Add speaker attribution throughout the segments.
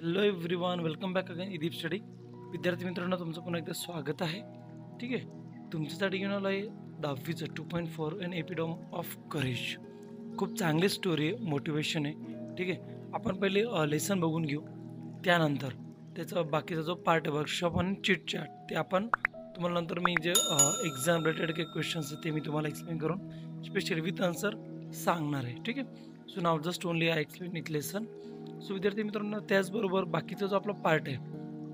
Speaker 1: Hello everyone, welcome back again edeepstydy. विद्यार्थी मित्रांनो, तुमचं पुन्हा एकदा स्वागत आहे. ठीक आहे, तुमच्यासाठी घेऊन आलो आहे 10वीचं 2.4 अँड एपिटोम ऑफ करेज. खूप चांगली स्टोरी आहे, मोटिवेशन आहे. ठीक आहे, आपण पहिले लेसन बघून घेऊ, त्यानंतर त्याचा बाकीचा जो पार्ट आहे वर्कशॉप आणि चिट चॅट ते आपण तुम्हाला नंतर मी जे एक्झाम रिलेटेड काही क्वेश्चन्स आहेत ते मी तुम्हाला एक्सप्लेन करून स्पेशली विथ आन्सर सांगणार आहे. ठीक आहे, so now just only I explain it lesson. So विद्यार्थी मित्रांनो, त्याचबरोबर बाकीचा जो आपला पार्ट आहे,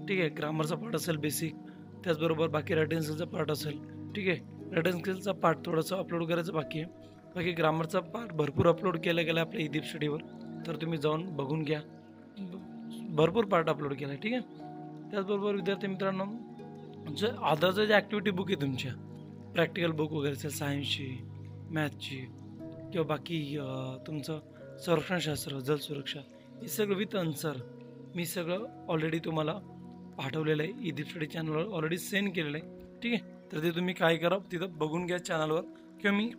Speaker 1: ठीक आहे, ग्रामरचा पार्ट असेल बेसिक, त्याचबरोबर बाकी रायटिंग स्किलचा पार्ट असेल. ठीक आहे, रायटिंग स्किलचा पार्ट थोडंसं अपलोड करायचं बाकी आहे. बाकी ग्रामरचा पार्ट भरपूर अपलोड केला गेला आपल्या edeepstydyवर, तर तुम्ही जाऊन बघून घ्या. भरपूर पार्ट अपलोड केला आहे. ठीक आहे, त्याचबरोबर विद्यार्थी मित्रांनो, जे अदरचं जे ॲक्टिव्हिटी बुक आहे तुमच्या, प्रॅक्टिकल बुक वगैरे असेल सायन्सची, मॅथची किंवा बाकी तुमचं संरक्षणशास्त्र, जलसुरक्षा, हे सगळं विथ आन्सर मी सगळं ऑलरेडी तुम्हाला पाठवलेलं आहे. edeepstydy चॅनलवर ऑलरेडी सेंड केलेलं आहे. ठीक आहे, तर ते तुम्ही काय करा, तिथं बघून घ्या चॅनलवर, किंवा मी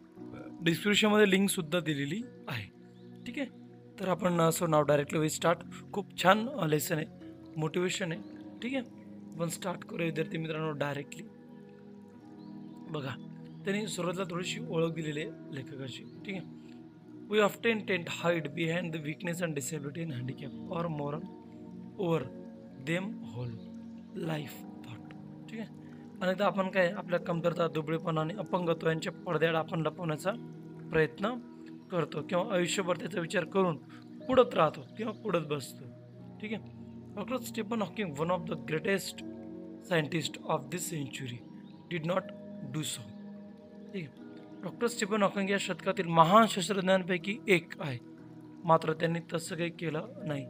Speaker 1: डिस्क्रिप्शनमध्ये लिंकसुद्धा दिलेली आहे. ठीक आहे, तर आपण असं नाव डायरेक्टली वी स्टार्ट. खूप छान लेसन आहे, मोटिवेशन आहे. ठीक आहे, आपण स्टार्ट करूया विद्यार्थी मित्रांनो डायरेक्टली. बघा, त्यांनी सुरुवातीला थोडीशी ओळख दिलेली आहे लेखकाची. ठीक आहे, we often tend to hide behind the weakness and disability and handicap or moral over them whole life thought. ठीक आहे, अनेकदा आपण काय आपल्या कमतरता, दुबळेपणा आणि अपंगत्व यांच्या पडद्याआड आपण लपवण्याचा प्रयत्न करतो किंवा आयुष्यभर त्याचा विचार करून पुढत राहतो किंवा पुढत बसतो. ठीक आहे, doctor Stephen Hawking, one of the greatest scientist of this century, did not do so. ठीक आहे, डॉक्टर स्टीफन हॉकिंग या शतकातील महान शास्त्रज्ञांपैकी एक आहे, मात्र त्यांनी तसं काही केलं नाही.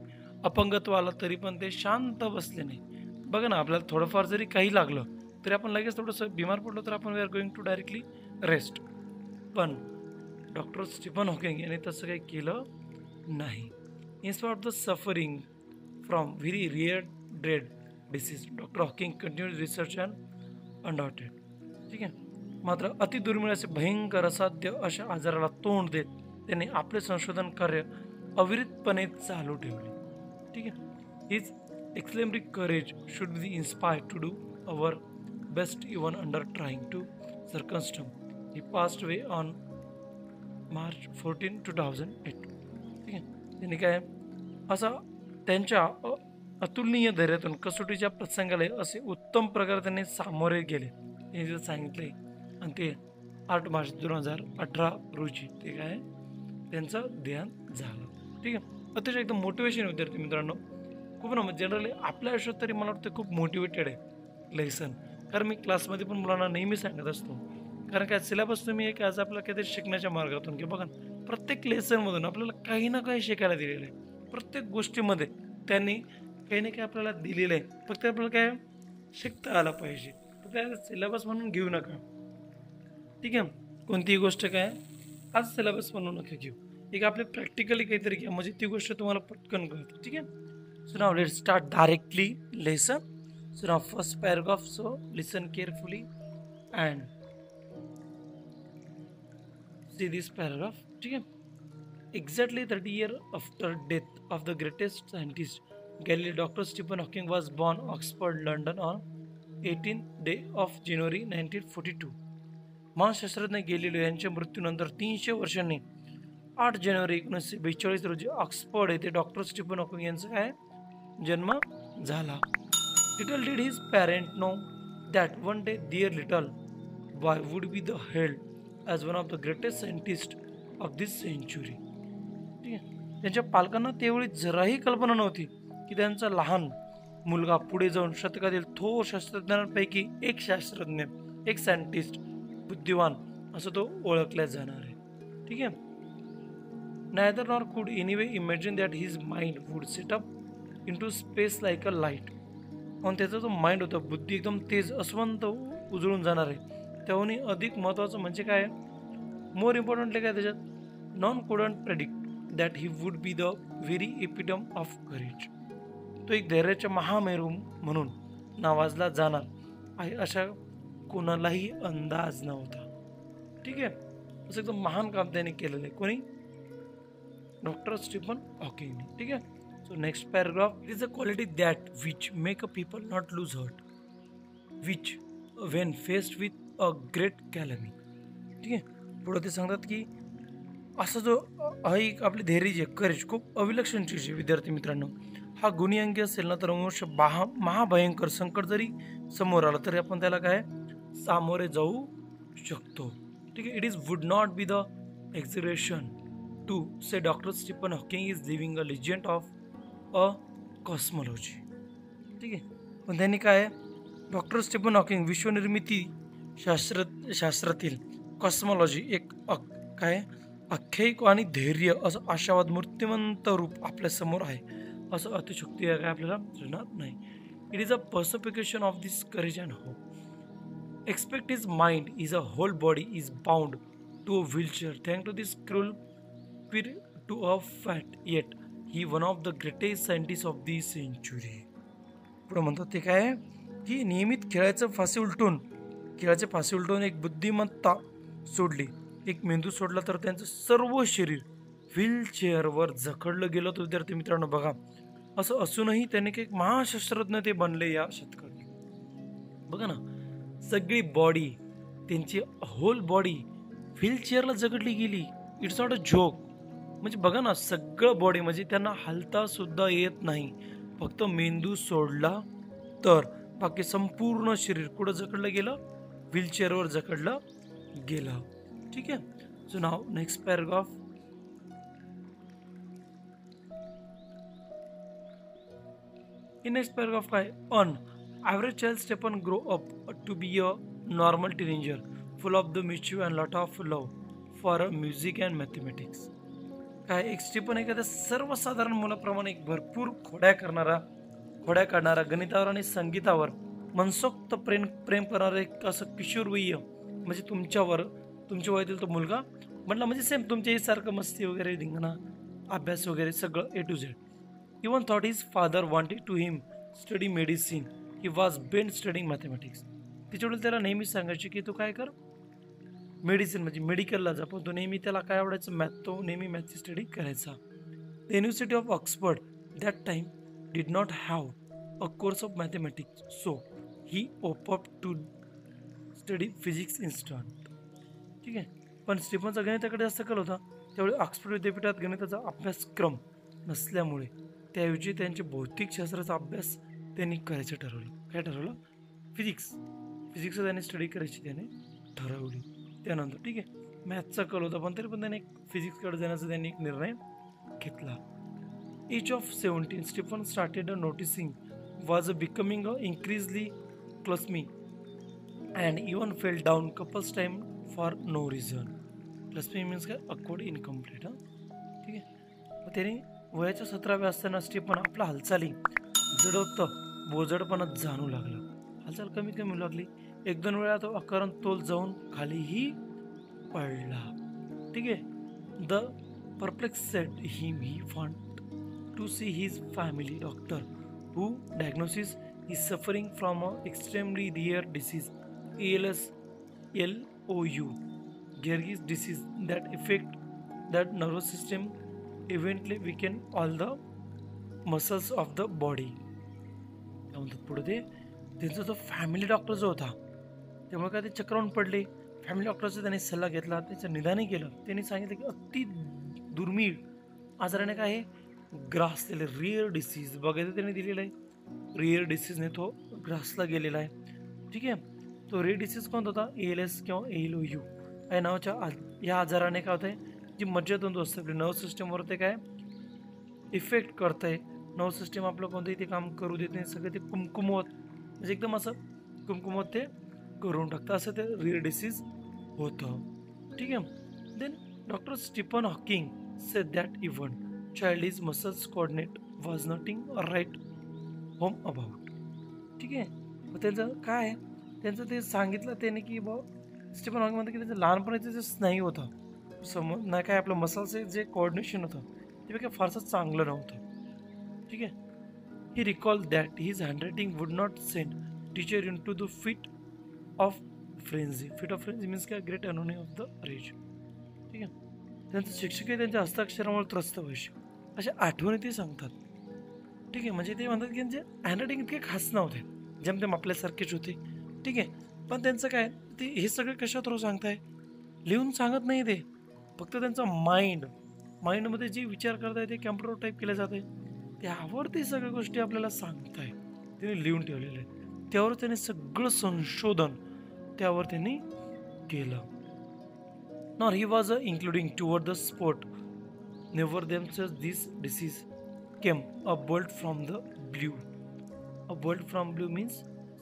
Speaker 1: अपंगत्व आलं तरी पण ते शांत बसले नाही. बघा ना, आपल्याला थोडंफार जरी काही लागलं तरी आपण लगेच थोडंसं बिमार पडलो तर आपण we are going to directly rest. पण डॉक्टर स्टीफन हॉकिंग यांनी तसं काही केलं नाही. Inspired of the suffering from very rare dread disease, doctor Hawking continued research and undaunted. ठीक आहे, मात्र अतिदुर्मिळ असे भयंकर असाध्य अशा आजाराला तोंड देत त्यांनी आपले संशोधन कार्य अविरतपणे चालू ठेवले. ठीक आहे, हीच extremely courage should be inspired to do our best even under trying to circumstance. He passed away on March 14, 2008. ठीक आहे, त्यांनी काय असा त्यांच्या अतुलनीय धैर्यातून कसोटीच्या प्रसंगाला असे उत्तम प्रकारे त्यांनी सामोरे गेले. त्यांनी जे सांगितले आणि ते 8 मार्च 2018 रोजी ते काय त्यांचं देहांत झालं. ठीक आहे, अतिशय एकदम मोटिवेशन विद्यार्थी मित्रांनो. खूप ना जनरली आपल्या आयुष्यात तरी मला वाटतं खूप मोटिवेटेड आहे लेसन. कारण मी क्लासमध्ये पण मुलांना नेहमी सांगत असतो, कारण काय सिलेबस तुम्ही एक आज आपल्याला काहीतरी शिकण्याच्या मार्गातून किंवा बघा प्रत्येक लेसनमधून आपल्याला काही ना काही शिकायला दिलेलं आहे. प्रत्येक गोष्टीमध्ये त्यांनी काही ना काही आपल्याला दिलेलं आहे. फक्त आपल्याला काय शिकता आलं पाहिजे. तर त्या सिलेबस म्हणून घेऊ नका. ठीक आहे, कोणतीही गोष्ट काय आज सिलेबस म्हणून नका घेऊ, एक आपले प्रॅक्टिकली काहीतरी घ्या, म्हणजे ती गोष्ट तुम्हाला पटकन कळते. ठीक आहे, so now let's start directly lesson. So now first paragraph, so listen carefully and see this paragraph. ठीक आहे, exactly 30 years after death of the greatest scientist Galileo, doctor Stephen Hawking was born Oxford, London on 18th day of January 1942. महान शास्त्रज्ञ Galileo यांच्या मृत्यूनंतर 300 वर्षांनी 8 जानेवारी 1942 रोजी Oxford येथे doctor Stephen Hawking यांचा काय जन्म झाला. Little did his parent know that one day their little boy would be the held as one of the greatest scientist of this century. ठीक आहे, त्यांच्या पालकांना त्यावेळी जराही कल्पना नव्हती की त्यांचा लहान मुलगा पुढे जाऊन शतकातील थोर शास्त्रज्ञांपैकी एक शास्त्रज्ञ, एक सायंटिस्ट, बुद्धिवान असं तो ओळखला जाणार आहे. ठीक आहे, neither nor could anyway imagine that his mind would set up into space like a light. म्हणून त्याचा जो माइंड होता, बुद्धी एकदम तेज अस्वंत उजळून जाणार आहे. त्याहूनही अधिक महत्त्वाचं म्हणजे काय, मोर इम्पॉर्टंटली काय त्याच्यात, non couldn't predict that he would be the very epitome of courage. तो एक धैर्याच्या महामेरू म्हणून नावाजला जाणार आहे अशा कोणालाही अंदाज नव्हता. ठीक आहे, असं एकदम महान काम त्याने केलेलं आहे. कोणी, डॉक्टर स्टीफन हॉकिंगने. ठीक आहे, So next paragraph, it is a quality that which make a people not lose heart, which when faced with a great calamity. ठीक आहे, पुढे ते सांगतात की असा जो हा एक आपले धैर्य करेज खूप अविलक्षण चीज आहे विद्यार्थी मित्रांनो. हा गुणी अंगी असेल ना तर मनुष्य महाभयंकर संकट जरी समोर आलं तरी आपण त्याला काय सामोरे जाऊ शकतो. ठीक आहे. It is would not be the exaggeration to say doctor Stephen Hawking is living a legend of a cosmology. ठीक आहे. पण त्यांनी काय डॉक्टर स्टीफन हॉकिंग विश्वनिर्मिती शास्त्रातील कॉस्मॉलॉजी एक काय आख्यायिक आणि धैर्य असं आशावाद मूर्तिमंत रूप आपल्या समोर आहे असं अतिशक्ती काय आपल्याला दिसणार नाही. It is a personification of this courage and hope. Expect his mind is a whole body is bound to a wheelchair thanks to this cruel queer to a fat yet he one of the greatest scientists of the century. पुढे म्हणतात ते काय की नियमित खेळाचे फाशी उलटून एक बुद्धिमत्ता सोडली, एक मेंदू सोडला तर त्यांचं सर्व शरीर व्हीलचेअरवर जखडलं गेलं. तर विद्यार्थी मित्रांनो बघा, असं असूनही त्यांनी एक महाशास्त्रज्ञ ते बनले या शतकात. बघा ना, सगळी बॉडी त्यांची होल बॉडी व्हीलचेअरला जगडली गेली. It's not a joke. म्हणजे बघा ना, सगळं बॉडी म्हणजे त्यांना हलता सुद्धा येत नाही, फक्त मेंदू सोडला तर बाकी संपूर्ण शरीर कुठं जकडलं गेलं, व्हीलचेअरवर जकडलं गेलं. ठीक आहे. So now next paragraph. In next paragraph काय on average child Stephen grow up to be a normal teenager full of the mischief and lot of love for music and mathematics. काय एक स्टीफन एखाद्या सर्वसाधारण मुलाप्रमाणे एक भरपूर खोड्या काढणारा गणितावर आणि संगीतावर मनसोक्त प्रेम करणारा एक असं किशोरवयीय म्हणजे तुमच्या वयातील तो मुलगा म्हटला म्हणजे सेम तुमच्या सारखं मस्ती वगैरे धिंगणा अभ्यास वगैरे सगळं A to Z. Even thought his father wanted to him study medicine. He was bent studying mathematics. तिच्याकडून त्याला नेहमी सांगायचे की तू काय कर मेडिसिन म्हणजे मेडिकलला जा, पण तो नेहमी त्याला काय आवडायचं मॅथ, तो नेहमी मॅथची स्टडी करायचा. The university of Oxford that time did not have a course of mathematics, so he opted to study physics instead. ठीक आहे. पण स्टीफनचा गणिताकडे जास्त कल होता. त्यावेळी ऑक्सफर्ड विद्यापीठात गणिताचा अभ्यासक्रम नसल्यामुळे त्याऐवजी त्यांचे भौतिकशास्त्राचा अभ्यास त्यांनी करायचं ठरवलं. काय ठरवलं? फिजिक्सचं त्यांनी स्टडी करायची त्याने ठरवली. त्यानंतर ठीक आहे मॅथचा कल होता, पण तरी पण त्याने फिजिक्सकडे जाण्याचा त्यांनी एक निर्णय घेतला. Age of 17 Stephen started noticing was becoming increasingly clumsy and even fell down couples time for no reason. Clumsy means काय अकवर्ड इनकम्प्लीट. ठीक आहे. मग त्याने वयाच्या 17व्या असताना स्टीफन आपल्या हालचाली बोजडपणात जाणू लागला. हालचाल कमी होऊ लागली. 1-2 वेळा तो अकारण तोल जाऊन खालीही पडला. ठीक आहे. The perplexed said him he want to see his family doctor who diagnosis is suffering from a extremely rare disease ALS LOU Gergis disease that affect that nervous system eventually weaken all the muscles of the body. म्हणतात पुढे ते त्यांचा जो family doctor जो होता त्यामुळे काय ते चक्रावून पडले. फॅमिली डॉक्टरचा त्यांनी सल्ला घेतला, त्याचं निदानही केलं. त्यांनी सांगितलं की अति दुर्मिळ आजाराने काय आहे ग्रासलेले रिअर डिसीज बघायचं त्यांनी दिलेलं आहे. रिअर डिसीजने तो ग्रासला गेलेला आहे. ठीक आहे. तो रिअर डिसीज कोणता होता? ALS किंवा LOU या नावाच्या या आजाराने काय होतंय जी मज्जातंतू असते आपली नर्व सिस्टमवर ते काय इफेक्ट करतंय. नर्व सिस्टम आपलं कोणतंही ते काम करू देत नाही, सगळं ते कुमकुमवत म्हणजे एकदम असं कुमकुमवत ते करून टाकतं, असं ते रिअर डिसीज होतं. ठीक आहे. Then doctor Stephen Hawking said that even child is muscles coordinate was nothing right home about. ठीक आहे. मग त्यांचं काय त्यांचं ते सांगितलं त्याने की स्टीफन हॉकिंग म्हणतं की त्याचं लहानपणाचं जे स्नायू होतं नाही काय आपलं मसल्सचं जे कोऑर्डिनेशन होतं ते काय फारसं चांगलं नव्हतं. ठीक आहे. He recall that his handwriting would not send teacher in to the fit of frenzy. Fit of frenzy means काय great annoyance of the rage. ठीक आहे. त्यांचं शिक्षकही त्यांच्या हस्ताक्षरामुळे त्रस्त व्हायचे अशा आठवणी ते सांगतात. ठीक आहे. म्हणजे ते म्हणतात की त्यांचे हँडरायटिंग इतके खास नव्हते, जेमतेम आपल्यासारखेच होते. ठीक आहे. पण त्यांचं काय, ते हे सगळे कशा थ्रू सांगताय, लिहून सांगत नाही ते. फक्त त्यांचा माइंडमध्ये जे विचार करताय ते कॅम्प्युटर टाईप केले जाते. त्यावर ते सगळ्या गोष्टी आपल्याला सांगताय. त्यांनी लिहून ठेवलेलं आहे. त्यावर त्याने सगळं संशोधन त्यावर त्यांनी केलं. Nor he was including toward the sport. Never themselves this disease came a bolt from the blue. A bolt from blue means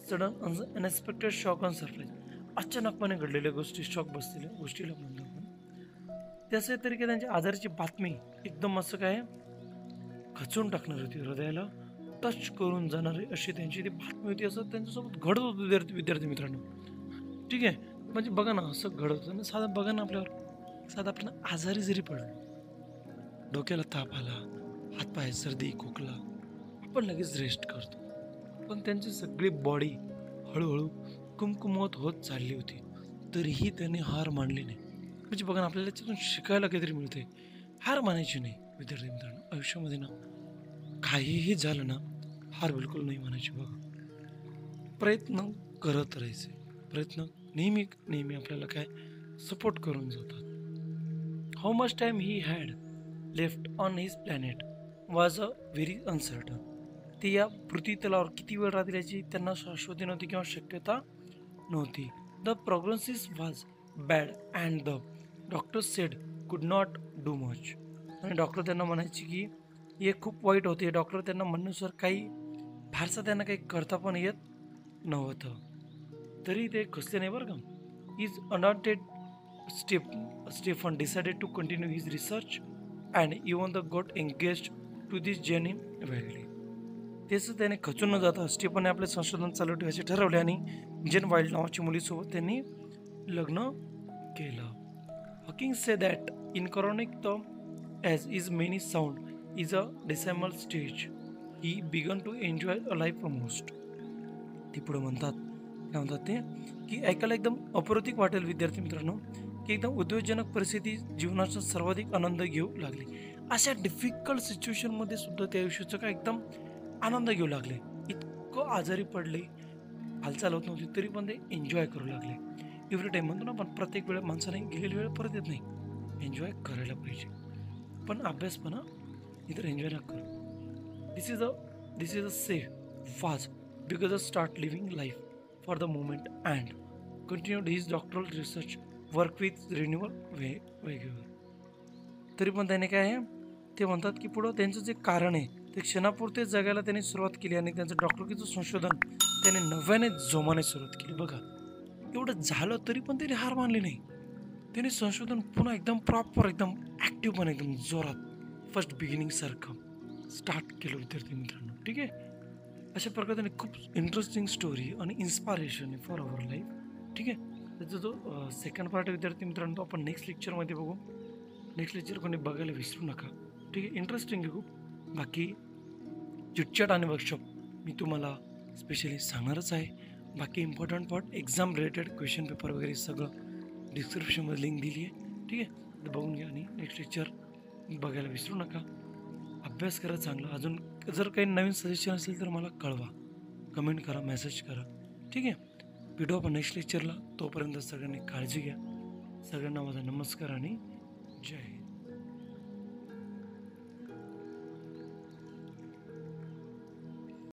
Speaker 1: sudden unexpected shock and surprise. अचानकपणे घडलेल्या गोष्टी, शॉक बसलेल्या गोष्टीला म्हणतो आपण. त्याचे तरी काय त्यांच्या आजाराची बातमी एकदम असं काय खचून टाकणार होती, हृदयाला टच करून जाणारी अशी त्यांची ती बातमी होती. असं त्यांच्यासोबत घडत होतं विद्यार्थी मित्रांनो. ठीक आहे. म्हणजे बघा ना, असं घडत होतं ना, साधं बघा ना आपल्यावर, साधं आपण आजारी जरी पडलो, डोक्याला ताप आला, हातपाय सर्दी खोकला, आपण लगेच रेस्ट करतो. पण त्यांची सगळी बॉडी हळूहळू कुमकुमत होत चालली होती, तरीही त्यांनी हार मानली नाही. म्हणजे बघा ना, आपल्याला त्याच्यातून शिकायला काहीतरी मिळते. हार मानायची नाही विद्यार्थी मित्रांनो. आयुष्यामध्ये ना काहीही झालं ना, हार बिलकुल नाही मानायची. बघा, प्रयत्न करत राहायचे. प्रयत्न नेहमी नेहमी आपल्याला काय सपोर्ट करून जातात. How much time he had left on his planet was a very uncertain. ते या पृथ्वी तलावर किती वेळ राहतील याची त्यांना शाश्वती नव्हती किंवा शक्यता नव्हती. The prognosis was bad and the doctor sed कुड नॉट डू मच. आणि डॉक्टर त्यांना म्हणायचे की हे खूप वाईट होते. डॉक्टर त्यांना म्हणण्यानुसार काही फारसं त्यांना काही करता पण येत नव्हतं. तरी ते खचले नाही बरं का. Is undaunted Stephen decided to continue his research and even the got engaged to this journey वेगळी. तेच त्याने खचून न जाता स्टीफनने आपले संशोधन चालू ठेवायचे ठरवले आणि जेन वाईल्ड नावाची मुलीसोबत त्यांनी लग्न केलं. हॉकिंग से दॅट इनकॉर्निक the as is many sound is a dismal stage he began to enjoy a life most. ती पुढे म्हणतात, काय म्हणतात ते, की ऐकायला एकदम अप्रतिक वाटेल विद्यार्थी मित्रांनो, की एकदम उद्योगजनक परिस्थिती जीवनाचा सर्वाधिक आनंद घेऊ लागले. अशा डिफिकल्ट सिच्युएशनमध्ये सुद्धा त्या आयुष्याचा काय एकदम आनंद घेऊ लागले. इतकं आजारी पडले, हालचाल होत नव्हती, तरी पण ते एन्जॉय करू लागले. एव्हरी टाईम म्हणतो ना आपण, प्रत्येक वेळेस माणसाने गेलेली वेळ परत येत नाही. एन्जॉय करायला पाहिजे. पण अभ्यास पण इतर एन्जॉय ना करू. This is a safe phase because a start living life for the moment and continued his doctoral research work with renewal वेगवेगळं. तरी पण त्याने काय आहे ते म्हणतात की पुढं त्यांचं जे कारण आहे ते क्षणापुरते जगायला त्यांनी सुरुवात केली आणि त्यांचं डॉक्टरकीचं संशोधन त्याने नव्याने जोमाने सुरुवात केली. बघा, एवढं झालं तरी पण त्याने हार मानली नाही. त्याने संशोधन पुन्हा एकदम प्रॉपर, एकदम ॲक्टिव्ह पण एकदम जोरात फर्स्ट बिगिनिंग सारखं स्टार्ट केलं विद्यार्थी मित्रांनो. ठीक आहे. अशा प्रकारे त्याने खूप इंटरेस्टिंग स्टोरी आणि इन्स्पायरेशन आहे फॉर अवर लाईफ. ठीक आहे. त्याचा जो सेकंड पार्ट विद्यार्थी मित्रांनो आपण नेक्स्ट लेक्चरमध्ये बघू. नेक्स्ट लेक्चर कोणी बघायला विसरू नका. ठीक आहे. इंटरेस्टिंग आहे खूप. बाकी चिटचॅट आणि वर्कशॉप मी तुम्हाला स्पेशली सांगणारच आहे. बाकी important part exam related question paper वगैरे सगळं डिस्क्रिप्शनमध्ये लिंक दिली आहे. ठीक आहे. बघून घ्या आणि नेक्स्ट लेक्चर बघायला विसरू नका. अभ्यास करा चांगला. अजून जर काही नवीन सजेशन असेल तर मला कळवा, कमेंट करा, मेसेज करा. ठीक आहे. भेटू आपण नेक्स्ट लेक्चरला. तोपर्यंत सगळ्यांनी काळजी घ्या. सगळ्यांना माझा नमस्कार आणि जय.